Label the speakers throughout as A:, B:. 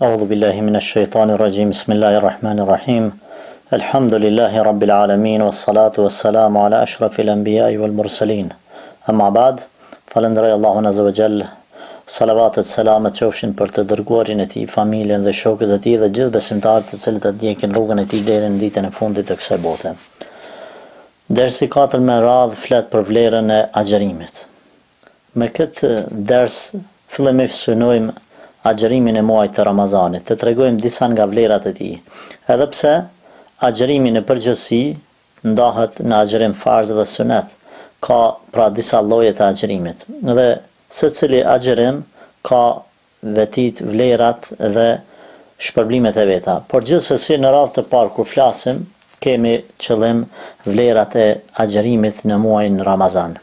A: أعوذ بالله من الشيطان الرجيم بسم الله الرحمن الرحيم الحمد لله رب العالمين والصلاة والسلام على أشرف الأنبياء والمرسلين أما بعد فلندري الله عز وجل صلوات السلامة qofshin për të dërguarin e tij, familjen dhe shokët e tij dhe gjithë besimtarët të cilët e ndjekin rrugën e tij deri në ditën e fundit të kësaj bote. Dersi 4 me radhë flet për vlerën e agjerimit. Me këtë ders fillimisht synojmë agjerimin e muajit të Ramazanit, të tregojmë disa nga vlerat e tij. Edhe pse agjerimi në përgjithësi ndahet në agjerim farz dhe sunet, ka pra disa lloje të agjerimit. Dhe secili agjerim ka vetit, vlerat dhe shpërblimet e veta. Por gjithsesi në radhë të parë kur flasim, kemi qëllim vlerat e agjerimit në muajin Ramazan.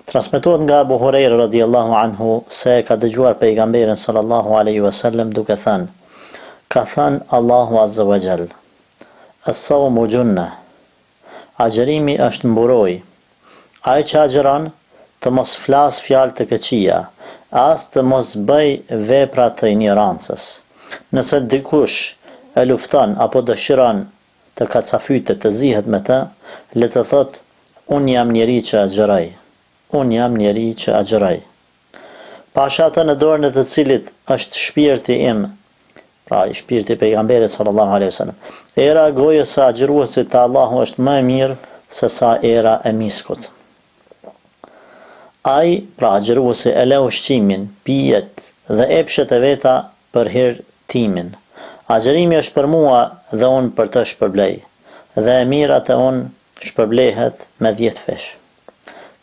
A: Transmetohet nga Abu Huraira radhiyallahu anhu se ka dëgjuar pejgamberin sallallahu alaihi wasallam duke thënë: ka thënë Allahu azza wa jall, as-sawmu junna, agjerimi është mburoj. Ai që agjeron të mos flas fjalë të këqija, as të mos bëj vepra të ignorancës. Nëse dikush e lufton apo dëshiron të kacafytet të zihet me të, le të thotë: unë jam njeri që agjeroj. Unë jam njeri që agjeroj. Pasha atë në dorën e të cilit është shpirti im, pra i shpirti pejgamberit sallallahu alaihi wasallam. Era gojës së agjeruesit të Allahu është më e mirë se sa era e miskut. Ai, pra agjeruesi, e le ushqimin, pijet dhe epshet e veta për hir timin. Agjerimi është për mua dhe unë për të shpërblej, dhe e mirat e unë shpërblehet me 10 fesh.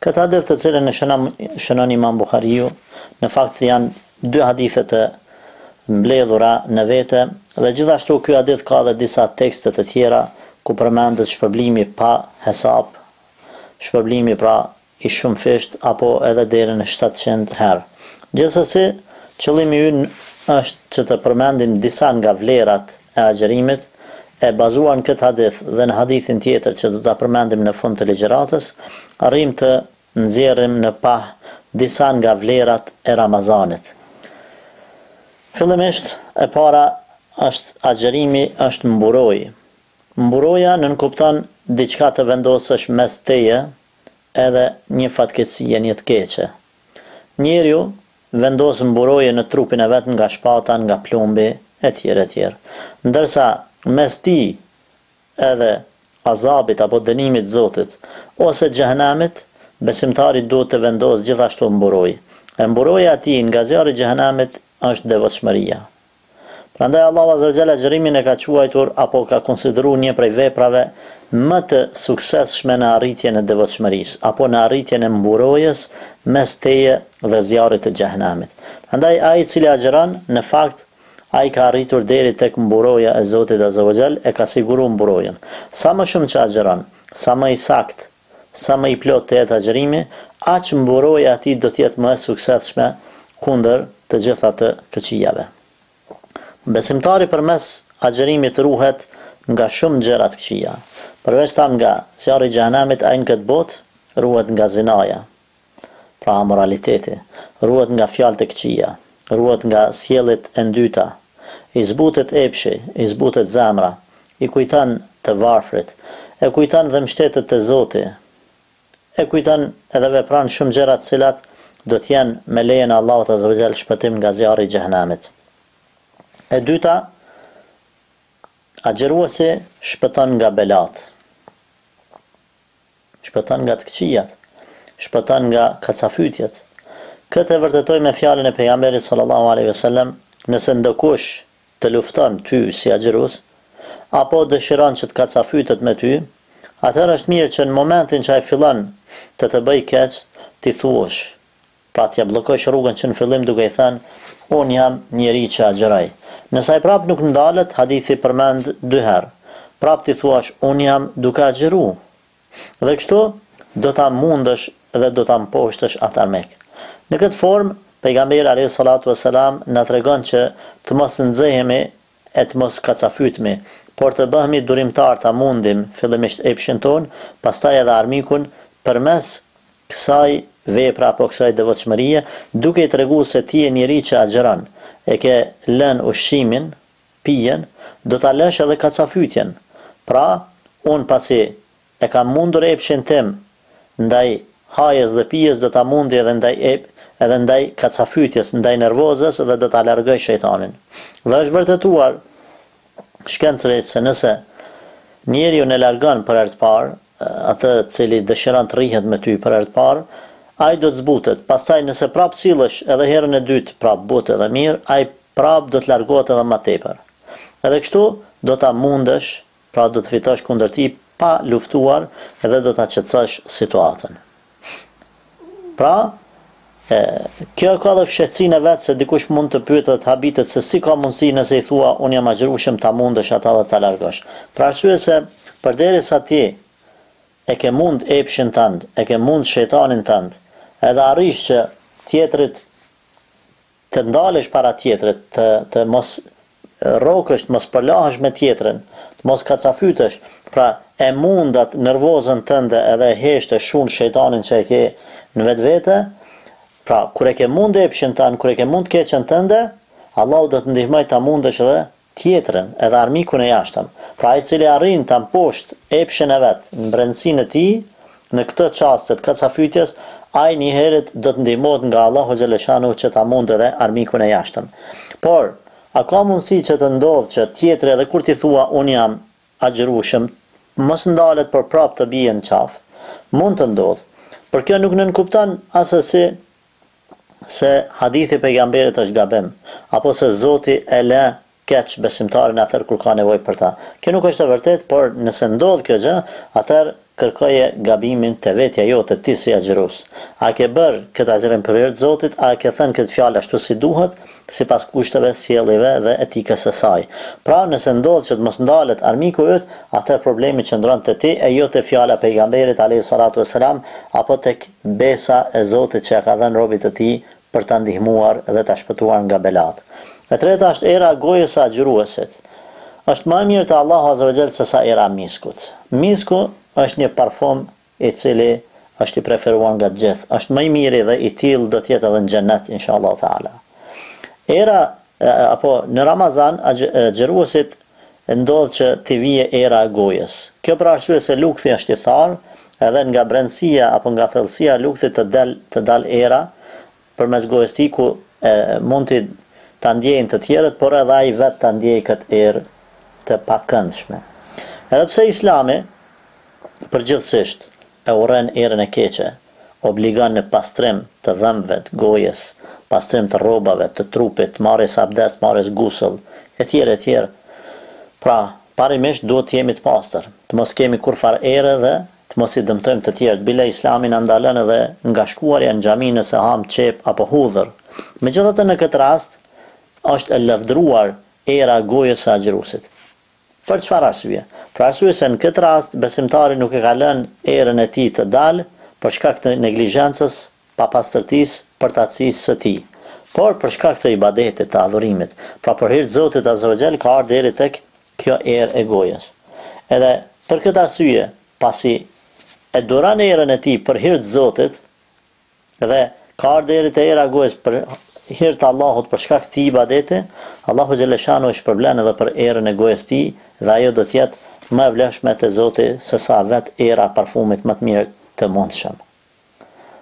A: Këtë hadith të cilën e shënon Imam Buhariu, në fakt janë 2 hadithe të mbledhura në vete, dhe gjithashtu ky hadith ka edhe disa tekste të tjera ku përmendet shpërblimi pa hesab, shpërblimi pra i shumë fisht apo edhe deri në 700 herë. Gjithsesi, qëllimi ynë është që të përmendim disa nga vlerat e agjerimit, e bazuar në këtë hadith dhe në hadithin tjetër që do ta përmendim në fund të ligjëratës, arrim të nxjerrim në pah disa nga vlerat e Ramazanit. Fillimisht e para është agjerimi është mburoj. Mburoja nënkupton diçka të vendosësh mes teje edhe një fatkeqësie, një të keqe. Njeriu vendos mburoje në trupin e vet nga shpata, nga plumbi etj. Ndërsa mes ti edhe azabit apo dënimit Zotit ose xhehenamit, besimtari duhet të vendos gjithashtu mburoj. E mburoja e tij nga zjarri i xhehenamit është devotshmëria. Prandaj Allahu azza wa jalla agjerimin e ka quajtur apo ka konsideruar një prej veprave më të suksesshme në arritjen e devotshmërisë apo në arritjen e mburojës mes teje dhe zjarrit të xhehenamit. Prandaj ai i cili agjeron në fakt ai ka arritur deri tek mburoja e Zotit azza wa jall, e ka siguruar mburojën. Sa më shumë që agjeron, sa më i sakt, sa më i plot të jetë agjerimi, aq mburoja e tij do të jetë më e suksesshme kundër të gjitha të këqijave. Besimtari përmes agjerimit ruhet nga shumë gjëra të këqija. Përveç nga zjarri i xhehenamit, ai në këtë botë ruhet nga zinaja, pra moraliteti, ruhet nga fjalët e këqija, ruhet nga sjelljet e ndyta, i zbutet epshi, i zbutet zemra, i kujton të varfrit, e kujton dhe mbështetet te Zoti, e kujton edhe vepron shumë gjëra të cilat do të jenë me lejen e Allahut azza wa jall shpëtim nga zjarri i xhehenamit. E dyta, agjeruesi shpëton nga belat, shpëton nga të këqijat, shpëton nga kacafytjet. Këtë e vërtetoj me fjalën e pejgamberit sallallahu alaihi wasallam: nëse ndokush të lufton ty si agjerues, apo dëshiron që të kacafytet me ty, atëherë është mirë që në momentin që ai fillon të bëj keq, ti thuash, pra t'ja bllokosh rrugën që në fillim duke i thënë: unë jam njeri që agjeroj. Nëse ai prap nuk ndalet, hadithi përmend 2 herë. Prap ti thuash: unë jam duke agjeru. Dhe kështu do ta mundësh dhe do ta mposhtësh atë armik. Në këtë formë, pejgamberi alayhi salatu wassalam na tregon që të mos nxehemi e të mos kacafytemi, por të bëhemi durimtar, ta mundim fillimisht epshin ton, pastaj edhe armikun përmes kësaj vepra apo kësaj devotshmërie, duke i treguar se ti je njeri që agjeron. e ke lën ushqimin, pijen, do ta lësh edhe kacafytjen. Pra, unë pasi e kam mundur epshin tim ndaj hajes dhe pijes, do ta mundi edhe ndaj kacafytjes, ndaj nervozës, dhe do ta largoj shejtanin. Dhe është vërtetuar shkencërisht se nëse njeriu e largon për herë të parë atë cili dëshiron të rrihet me ty për herë të parë, ai do të zbutet. Pastaj nëse prap sillesh edhe herën e dytë prap butë edhe mirë, ai prap do të largohet edhe më tepër. Edhe kështu do ta mundesh, pra do të fitosh kundër tij pa luftuar, edhe do ta qetësosh situatën. Pra, kjo ka dhe fshehtsinë e vet se dikush mund të pyetet habitet se si ka mundësi nëse i thua unë jam agjërueshëm ta mundesh ata dhe ta largosh. Për arsye se përderisa ti e ke mund epshin tënd, e ke mund shejtanin tënd, edhe arrish që tjetrit të ndalesh para tjetrit, të mos rrokësh, të mos përlahesh me tjetrin, të mos kacafytesh, pra e mundat nervozën tënde edhe heshte shun shejtanin që e ke në vetvete. Pra, kur e ke mund epshin tënd, kur e ke mund keqen tënde, Allahu do të ndihmoj ta mundesh edhe tjetrin, edhe armikun e jashtëm. Pra ai cili arrin ta mposht epshin e vet, në brendësinë e tij, në këtë çast të kacafytjes, ai një herët do të ndihmohet nga Allahu xhaleshanu që ta mund edhe armikun e jashtëm. Por, a ka mundësi që të ndodhë që tjetri edhe kur ti thua unë jam agjërueshëm, mos ndalet për prap të bie në qaf? Mund të ndodhë. Por kjo nuk nënkupton asesi se hadithi pejgamberit është gabim, apo se Zoti e lë keq besimtarin atëherë kur ka nevojë për ta. Kjo nuk është e vërtetë, por nëse ndodh kjo gjë, atëherë kërkoje gabimin te vetja jote ti si agjërues. A ke bërë këtë agjërim për hir të Zotit, a ke thënë këtë fjalë ashtu si duhet, sipas kushteve sjelljive dhe etikës së saj. Pra, nëse ndodh që të mos ndalet armiku yt, atëherë problemi qëndron te ti e jo te fjala e pejgamberit alayhi salatu wasalam, apo tek besa e Zotit që ja ka dhënë robit të tij për ta ndihmuar dhe ta shpëtuar nga belat. E treta është era e gojës së agjëruesit. Është më mirë te Allahu azza wa jall se sa era e miskut. Misku është një parfum i cili është i preferuar nga të gjithë. Është më i miri dhe i tillë do të jetë edhe në xhenet inshallah taala. Era apo në Ramazan agjëruesit ndodh që t'i vije era e gojës. Kjo për arsye se lukthi është i tharë, edhe nga brendësia apo nga thellësia e lukthit të dal era përmes gojës tij ku mund ta ndjejnë të tjerët, por edhe ai vetë ta ndjej këtë erë të pakëndshme. Edhe pse Islami përgjithsisht e urren erën e keqe, obligon në pastrim të dhëmbëve, të gojës, pastrim të rrobave, të trupit, marrjes abdest, marrjes gusull, etj. Pra, parimisht duhet të jemi të pastër, të mos kemi kurfar erë dhe të mos i dëmtojmë të tjerët. Bile Islami na ndalon edhe nga shkuarja në xhami nëse ham çep apo hudhër. Megjithatë në këtë rast është e lavdruar era e gojës së agjëruesit. Për çfarë arsye? Për arsye se në këtë rast besimtari nuk e ka lënë erën e tij të dalë për shkak të neglizhencës, papastërtisë, përtatësisë së tij, por për shkak të ibadetit, të adhurimit. Pra për hir të Zotit azza wa jall ka ardhur deri tek kjo erë e gojës. Edhe për këtë arsye, pasi e duron erën e tij për hir të Zotit dhe ka ardhur deri te era e gojës për hir të Allahut për shkak të ibadete, Allahu xhaleshanu e shpërblen edhe për erën e gojës tij dhe ajo do të jetë më e vlefshme te Zoti se sa vet era parfumit më të mirë të mundshëm.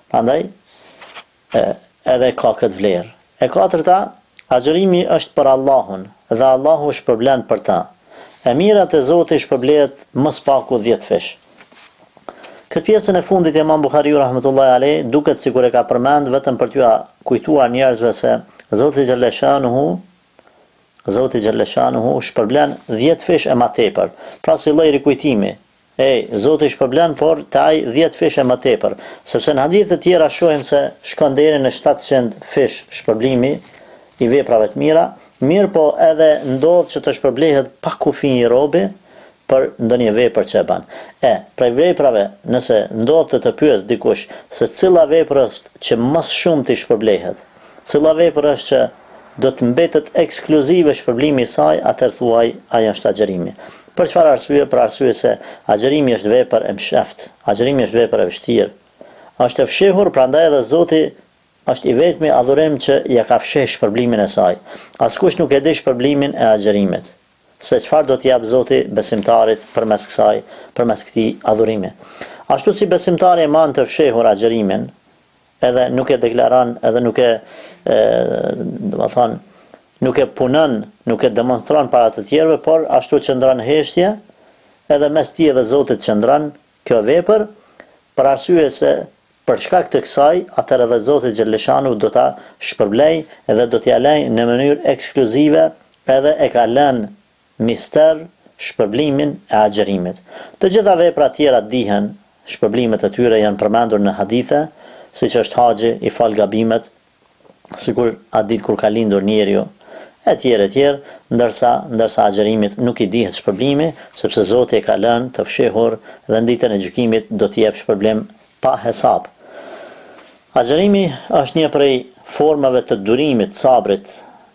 A: Prandaj edhe ka këtë vlerë. E katërta, agjërimi është për Allahun dhe Allahu shpërblen për ta. E mirat e Zotit shpërblehet më spaku 10 fish. Këtë pjesën e fundit Imam Buhariu rahmetullahi alayh duket sikur e ka përmend vetëm për t'ua kujtuar njerëzve se Zoti xhaleshanuhu shpërblen 10 fish e më tepër. Pra si lloj rikujtimi. Zoti shpërblen, por te ai 10 fish e më tepër, sepse në hadithe të tjera shohim se shkon deri në 700 fish shpërblimi i veprave të mira, mirë po edhe ndodh që të shpërblehet pa kufi i robi për ndonjë vepër që e bën. Prej veprave, nëse ndodh të pyes dikush se cilla vepër është që më shumë të shpërblehet, cilla vepër është që do të mbetet ekskluzive shpërblimi i saj, atëherë thuaj ajo është agjërimi. Për çfarë arsye? Për arsye se agjërimi është vepër e msheft, agjërimi është vepër e vështirë. Është e fshehur, prandaj edhe Zoti është i vetmi adhurim që ja ka fsheh shpërblimin e saj. Askush nuk e di shpërblimin e agjerimit, se çfarë do t'i jap Zoti besimtarit përmes këtij adhurimi. Ashtu si besimtari e man të fshehur agjerimin, edhe nuk e deklaron, edhe nuk e nuk e punon, nuk e demonstron para të tjerëve, por ashtu qëndron heshtje, edhe mes tij dhe Zotit qëndron kjo vepër, për arsye se për shkak të kësaj, atëherë edhe Zoti xhelleshanu do ta shpërblej edhe do t'ia lejë në mënyrë ekskluzive, edhe e ka lënë mister shpërblimin e agjerimit. Të gjitha veprat tjera dihen, shpërblimet e tyre janë përmendur në hadithe, siç është haxhi, i fal gabimet, sikur atë ditë kur ka lindur njeriu, e tjerë, ndërsa agjerimit nuk i dihet shpërblimi, sepse Zoti e ka lënë të fshehur dhe në ditën e gjykimit do t'i jep shpërblim pa hesab. Agjerimi është një prej formave të durimit, sabrit,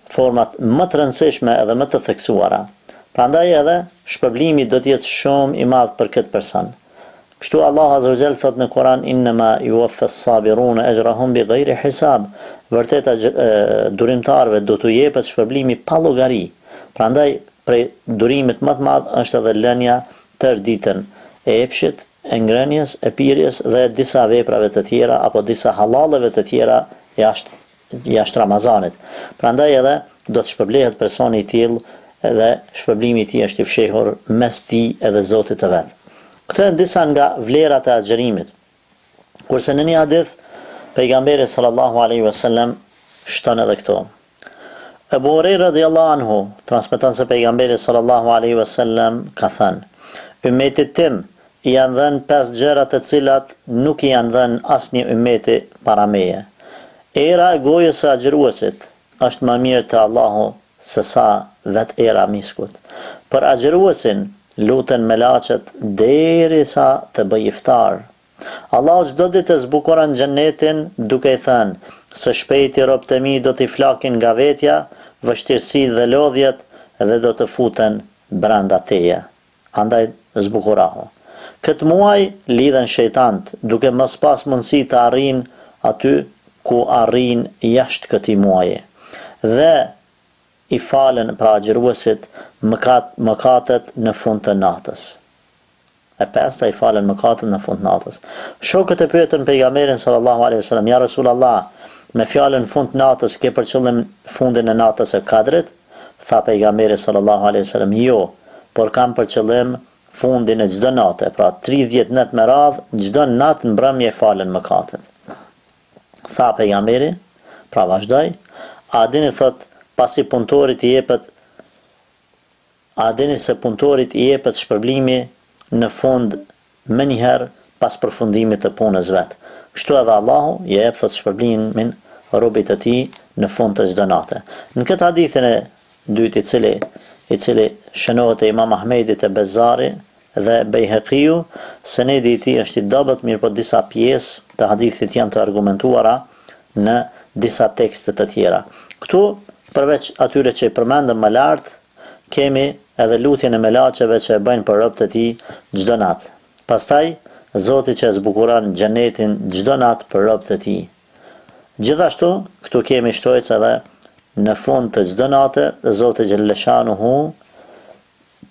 A: format më të rëndësishme edhe më të theksuara. Prandaj edhe shpërblimi do të jetë shumë i madh për këtë person. Kështu Allah Azza wa Jall thot në Kur'an, innama yuwaffas sabiruna ajrahum bighayri hisab. Vërtet durimtarëve do t'u jepet shpërblimi pa llogari. Prandaj prej durimit më të madh është edhe lënia tër ditën e epshit, e ngrënies, e pirjes dhe disa veprave të tjera apo disa halalleve të tjera jashtë Ramazanit. Prandaj edhe do të shpërblehet personi i tillë edhe shpërblimi i tij është i fshehur mes tij edhe Zotit të vet. Këto janë disa nga vlerat e agjerimit. Kurse në një hadith pejgamberi sallallahu alaihi wasallam shton edhe këto. Abu Huraira radhiyallahu anhu transmeton se pejgamberi sallallahu alaihi wasallam ka thënë: "Ummetit tim i janë dhënë 5 gjëra të cilat nuk i janë dhënë asnjë ummeti para meje. Era e gojës së agjeruesit është më mirë te Allahu se sa vet era miskut. Për agjeruesin luten me laçet derisa të bëj iftar. Allahu çdo ditë zbukuron xhenetin duke i thënë: së shpejti robët e mi do t'i flakin nga vetja, vështirësi dhe lodhjet dhe do të futen brenda teje. Andaj zbukurahu. Këtë muaj lidhen shejtant duke mos pas mundësi të arrin aty ku arrin jashtë këtij muaji. Dhe i falen pra agjeruesit mëkatet në fund të natës. E pesta i falen mëkatet në fund të natës. Shokët e pyetën pejgamberin sallallahu alaihi wasallam: "Ja Rasulullah, me fjalën fund të natës ke për qëllim fundin e natës së Kadrit?" Tha pejgamberi sallallahu alaihi wasallam: "Jo, por kam për qëllim fundin e çdo nate, pra 30 natë me radhë, çdo natë mbrëmje falen mëkatet." Tha pejgamberi, pra vazhdoi: "A dini thot pasi punëtorit i jepet, a dini se punëtorit i jepet shpërblimi në fund më njëherë pas përfundimit të punës vet. Kështu edhe Allahu i jep thot shpërblimin robit të tij në fund të çdo nate." Në këtë hadithin e dytë i cili shënohet e Imam Ahmedit e Bezari dhe Bejheqiu, senedi i tij është i dobët, mirë po disa pjesë të hadithit janë të argumentuara në disa tekste të tjera. Këtu përveç atyre që i përmendëm më lart, kemi edhe lutjen e melaçeve që e bëjnë për robët e tij çdo natë. Pastaj Zoti që zbukuron xhenetin çdo natë për robët e tij. Gjithashtu, këtu kemi shtojës edhe në fund të çdo nate, Zoti xhelleshanuhu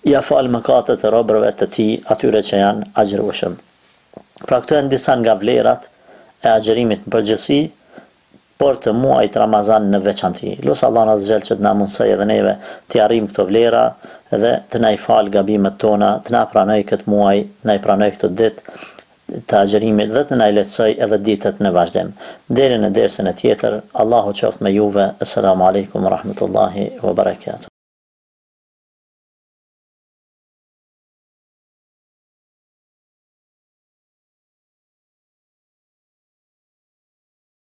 A: ja fal mëkatet e robërve të tij, atyre që janë agjërueshëm. Pra këto janë disa nga vlerat e agjerimit në përgjithësi, por të muajit Ramazan në veçantë. Lut Allahun azza xhel që të na mundsoj edhe neve të arrijmë këto vlera dhe të na i fal gabimet tona, të na pranoj këtë muaj, na i pranoj këtë ditë të agjerimit dhe të na i lehtësoj edhe ditët në vazhdim. Deri në dersën e tjetër, Allahu qoftë me juve. Assalamu alaikum wa rahmatullahi wa barakatuh.